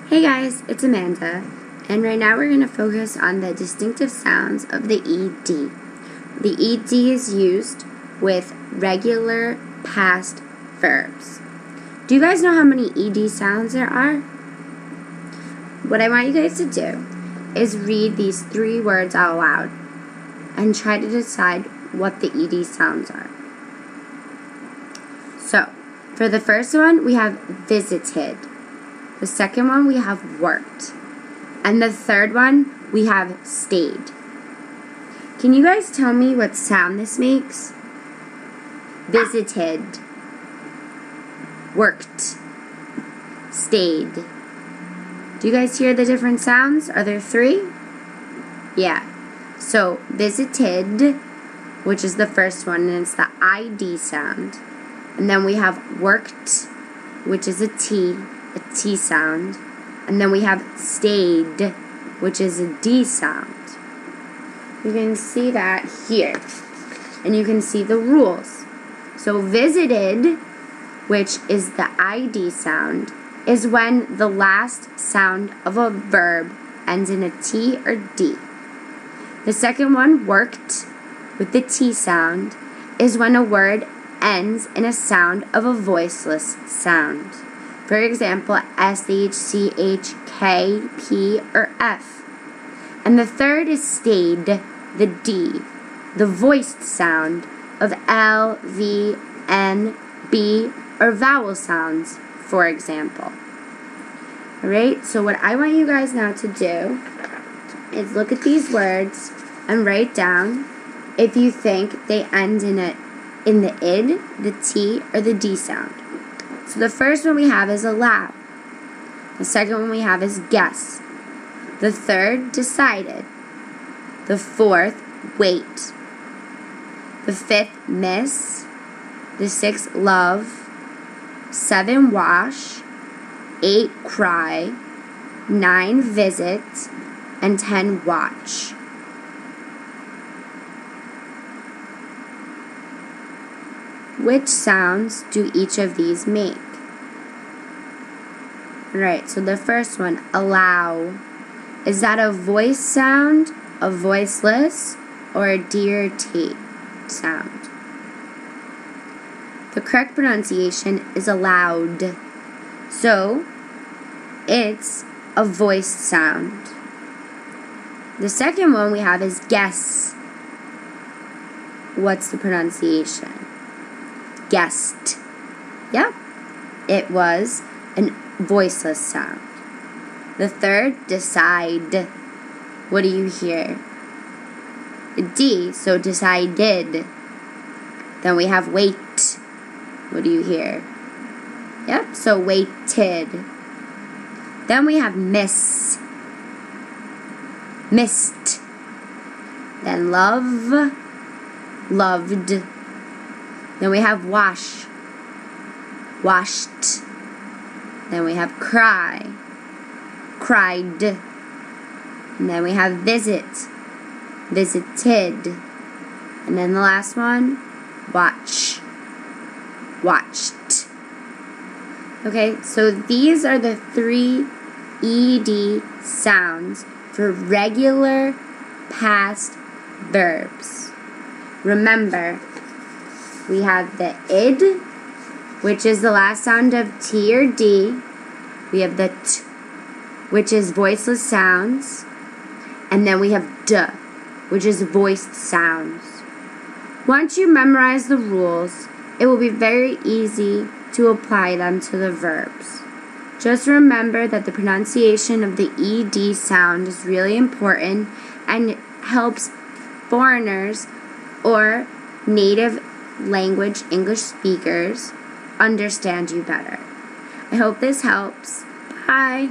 Hey guys, it's Amanda, and right now we're going to focus on the distinctive sounds of the ED. The ED is used with regular past verbs. Do you guys know how many ED sounds there are? What I want you guys to do is read these 3 words out loud and try to decide what the ED sounds are. So, for the first one, we have visited. The second one, we have worked. And the third one, we have stayed. Can you guys tell me what sound this makes? Visited. Worked. Stayed. Do you guys hear the different sounds? Are there 3? Yeah. So, visited, which is the first one, and it's the ID sound. And then we have worked, which is a T sound. And then we have stayed, which is a D sound. You can see that here. And you can see the rules. So visited, which is the ID sound, is when the last sound of a verb ends in a T or D. The second one, worked, with the T sound, is when a word ends in a sound of a voiceless sound. For example, SH, CH, K, P, or F. And the third is stayed, the D, the voiced sound of L, V, N, B, or vowel sounds, for example. Alright, so what I want you guys now to do is look at these words and write down if you think they end in the id, the T, or the D sound. So the first one we have is allow. The second one we have is guess. The third, decided. The fourth, wait. The fifth, miss. The sixth, love. 7, wash. 8, cry. 9, visit. And 10, watch. Which sounds do each of these make? Right, so the first one, allow. Is that a voice sound, a voiceless, or a D or T sound? The correct pronunciation is allowed. So, it's a voiced sound. The second one we have is guess. What's the pronunciation? Guessed. Yep, it was a voiceless sound. The third, decide. What do you hear? A D, so decided. Then we have wait. What do you hear? Yep, so waited. Then we have miss. Missed. Then love. Loved. Then we have wash, washed. Then we have cry, cried. And then we have visit, visited. And then the last one, watch, watched. Okay, so these are the 3 ED sounds for regular past verbs. Remember, we have the id, which is the last sound of T or D. We have the T, which is voiceless sounds. And then we have D, which is voiced sounds. Once you memorize the rules, it will be very easy to apply them to the verbs. Just remember that the pronunciation of the ED sound is really important and helps foreigners or native language English speakers understand you better. I hope this helps. Bye.